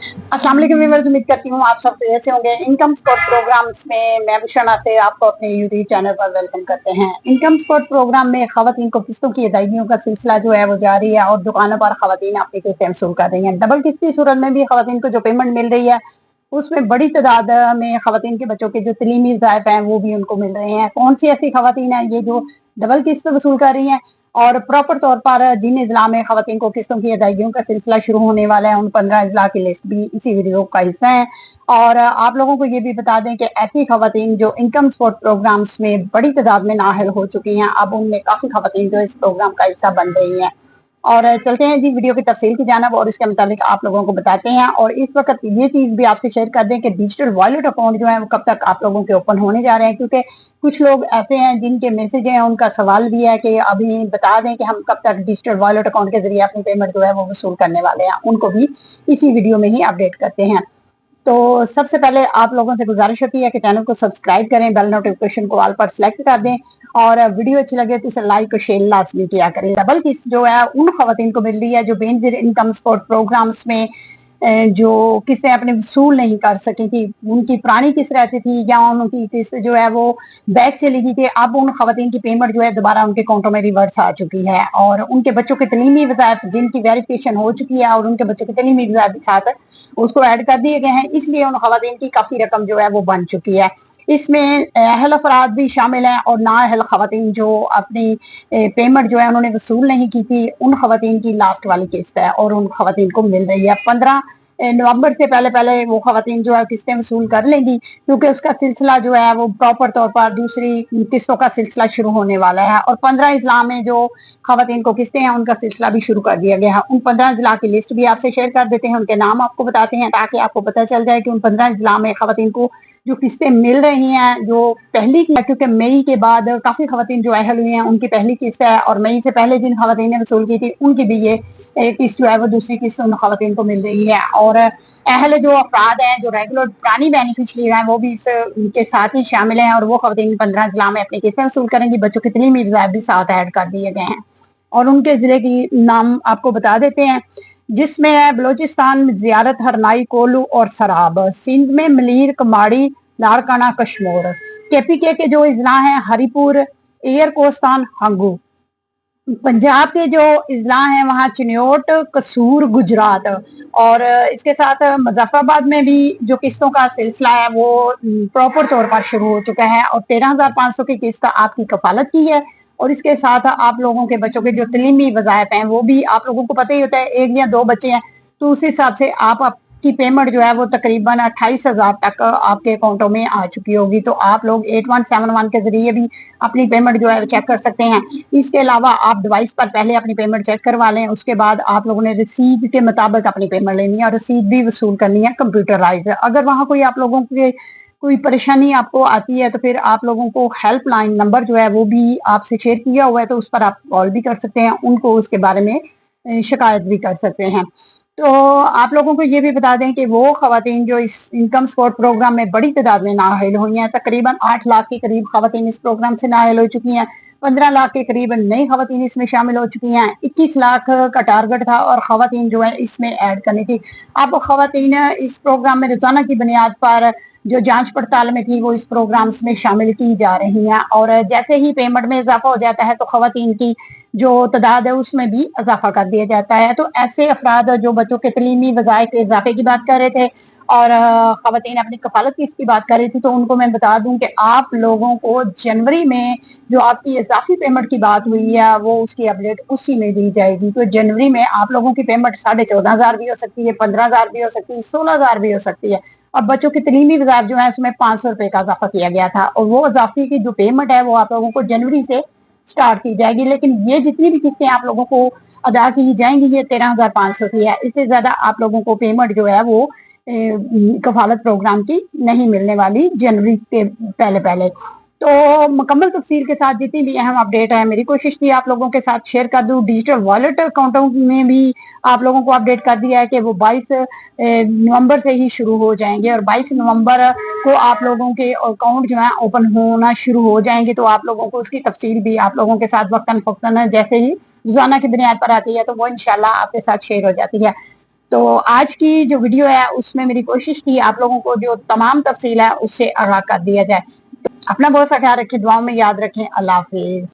अस्सलाम वालेकुम व्यूअर्स, उम्मीद करती हूँ आप सब ऐसे होंगे। इनकम स्पॉट प्रोग्राम्स में मैं बुशरा से आपको अपने यूट्यूब चैनल पर वेलकम करते हैं। इनकम स्पॉट प्रोग्राम में खवातीन को किस्तों की अदायगियों का सिलसिला जो है वो जारी है और दुकानों पर खवातीन अपनी किस्तें वसूल कर रही हैं। डबल किस्त की सूरत में भी खवातीन को जो पेमेंट मिल रही है उसमें बड़ी तादाद में खवातीन के बच्चों के जो तलीमी ज़ायफ़ हैं वो भी उनको मिल रहे हैं। कौन सी ऐसी खवातीन है ये जो डबल किस्त वसूल कर रही हैं और प्रॉपर तौर पर जिन इजला में खवातीन को किस्तों की अदायगियों का सिलसिला शुरू होने वाला है उन 15 इजला की लिस्ट भी इसी वीडियो का हिस्सा है। और आप लोगों को ये भी बता दें कि ऐसी खवातीन जो इनकम सपोर्ट प्रोग्राम्स में बड़ी तादाद में नाअहल हो चुकी हैं, अब उनमें काफी खवातीन जो इस प्रोग्राम का हिस्सा बन रही हैं। और चलते हैं जी वीडियो की तफसील की जानिब और इसके मुताबिक आप लोगों को बताते हैं। और इस वक्त ये चीज भी आपसे शेयर कर दें कि डिजिटल वॉलेट अकाउंट जो है वो कब तक आप लोगों के ओपन होने जा रहे हैं, क्योंकि कुछ लोग ऐसे हैं जिनके मैसेज हैं, उनका सवाल भी है कि अभी बता दें कि हम कब तक डिजिटल वॉलेट अकाउंट के जरिए अपनी पेमेंट जो है वो वसूल करने वाले हैं। उनको भी इसी वीडियो में ही अपडेट करते हैं। तो सबसे पहले आप लोगों से गुजारिश होती है कि चैनल को सब्सक्राइब करें, बेल नोटिफिकेशन को ऑल पर सिलेक्ट कर दें और वीडियो अच्छी लगे तो इसे लाइक और शेयर लाजमी किया करें। डबल किस्त जो है उन खवातीन को मिल रही है जो बेनजीर इनकम सपोर्ट प्रोग्राम्स में जो किस्तें अपने वसूल नहीं कर सकी थी, उनकी पुरानी किस्त रहती थी या उनकी किस्त जो है वो बैक चली गई थी। अब उन खवातीन की पेमेंट जो है दोबारा उनके अकाउंटों में रिवर्स आ चुकी है और उनके बच्चों के तलीमी वज़ाइफ जिनकी वेरिफिकेशन हो चुकी है और उनके बच्चों के तलीमी वज़ाइफ के साथ उसको ऐड कर दिए गए हैं, इसलिए उन खवातीन की काफी रकम जो है वो बन चुकी है। इसमें अहल अफराद भी शामिल हैं और नाअहल खवातीन जो अपनी पेमेंट जो है उन्होंने वसूल नहीं की थी, उन खवातीन की लास्ट वाली किस्त है और उन खवातीन को मिल रही है। 15 नवंबर से पहले पहले वो खवातीन जो है किस्तें वसूल कर लेंगी, क्योंकि उसका सिलसिला जो है वो प्रॉपर तौर पर दूसरी किस्तों का सिलसिला शुरू होने वाला है। और 15 इजला में जो खवातीन को किस्तें हैं उनका सिलसिला भी शुरू कर दिया गया है। उन 15 इजला की लिस्ट भी आपसे शेयर कर देते हैं, उनके नाम आपको बताते हैं ताकि आपको पता चल जाए कि उन 15 इजला में खवातीन को जो किस्तें मिल रही हैं, जो पहली की, क्योंकि मई के बाद काफी खवातीन जो अहल हुई हैं उनकी पहली किस्त है और मई से पहले जिन खवातीन ने वसूल की थी उनकी भी ये किस्त जो है वो दूसरी किस्त उन खवातीन को मिल रही है। और अहल जो अफराद हैं जो रेगुलर पुरानी बेनिफिशरी हैं वो भी इसके साथ ही शामिल हैं और वो खवातीन 15 जिला में अपनी किस्तें वसूल करेंगी। बच्चों के तलीमी रिजार्व भी साथ ऐड कर दिए गए हैं और उनके जिले की नाम आपको बता देते हैं, जिसमें है बलोचिस्तान में जियारत, हरनाई, कोलू और सराब, सिंध में मलीर, कमाड़ी, लारकाना, कश्मोर, केपीके के जो इजला हैं हरिपुर, एयर कोस्तान, हंगू, पंजाब के जो इजला हैं वहाँ चिन्योट, कसूर, गुजरात। और इसके साथ मुजफ्फराबाद में भी जो किस्तों का सिलसिला है वो प्रॉपर तौर पर शुरू हो चुका है और 13,500 की किस्त आपकी कफालत की है। और इसके साथ आप लोगों के बच्चों के जो तलीमी वज़ाइफ हैं वो भी आप लोगों को पता ही होता है, एक या दो बच्चे हैं तो उस हिसाब से आपकी पेमेंट जो है वो तकरीबन 28,000 तक आपके अकाउंटों में आ चुकी होगी। तो आप लोग 8171 के जरिए भी अपनी पेमेंट जो है चेक कर सकते हैं। इसके अलावा आप डिवाइस पर पहले अपनी पेमेंट चेक करवा लें, उसके बाद आप लोगों ने रसीद के मुताबिक अपनी पेमेंट लेनी है और रसीद भी वसूल करनी है कंप्यूटराइज। अगर वहाँ कोई आप लोगों के कोई परेशानी आपको आती है तो फिर आप लोगों को हेल्पलाइन नंबर जो है वो भी आपसे शेयर किया हुआ है, तो उस पर आप कॉल भी कर सकते हैं, उनको उसके बारे में शिकायत भी कर सकते हैं। तो आप लोगों को ये भी बता दें कि वो खवातीन जो इस इनकम सपोर्ट प्रोग्राम में बड़ी तादाद में नाअहल हुई हैं, तकरीबन 8 लाख के करीब खवातीन इस प्रोग्राम से नाअहल हो चुकी हैं, 15 लाख के करीब नई खवातीन इसमें शामिल हो चुकी हैं, 21 लाख का टारगेट था और खवातीन जो है इसमें ऐड करनी थी। अब खवातीन इस प्रोग्राम में रोजाना की बुनियाद पर जो जांच पड़ताल में थी वो इस प्रोग्राम्स में शामिल की जा रही हैं और जैसे ही पेमेंट में इजाफा हो जाता है तो खवातीन की जो तादाद है उसमें भी इजाफा कर दिया जाता है। तो ऐसे अफराद जो बच्चों के तलीमी वज़ाइफ के इजाफे की बात कर रहे थे और खवातीन अपनी कफालत की इसकी बात कर रही थी, तो उनको मैं बता दूं कि आप लोगों को जनवरी में जो आपकी इजाफी पेमेंट की बात हुई है वो उसकी अपडेट उसी में दी जाएगी। तो जनवरी में आप लोगों की पेमेंट 14,500 भी हो सकती है, 15,000 भी हो सकती है, 16,000 भी हो सकती है। अब बच्चों की तलीमी वज़ाइफ जो है उसमें 500 रुपए का इजाफा किया गया था और वो इजाफी की जो पेमेंट है वो आप लोगों को जनवरी से स्टार्ट की जाएगी। लेकिन ये जितनी भी किस्तें आप लोगों को अदा की जाएंगी ये 13,500 की है, इससे ज्यादा आप लोगों को पेमेंट जो है वो कफालत प्रोग्राम की नहीं मिलने वाली जनवरी के पहले पहले। तो मुकम्मल तफसील के साथ जितनी भी अहम अपडेट है मेरी कोशिश थी आप लोगों के साथ शेयर कर दूं। डिजिटल वॉलेट अकाउंटों में भी आप लोगों को अपडेट कर दिया है कि वो 22 नवंबर से ही शुरू हो जाएंगे और 22 नवंबर को आप लोगों के अकाउंट जो है ओपन होना शुरू हो जाएंगे। तो आप लोगों को उसकी तफसील भी आप लोगों के साथ वक्तन फक्तन जैसे ही रोजाना की बुनियाद पर आती है तो वो इंशाल्लाह आपके साथ शेयर हो जाती है। تو آج کی جو ویڈیو ہے اس میں میری کوشش تھی آپ لوگوں کو جو تمام تفصیل ہے اس سے آگاہ کر دیا جائے. اپنا بہت سا خیال رکھیں, دعاؤں میں یاد رکھیں. اللہ حافظ.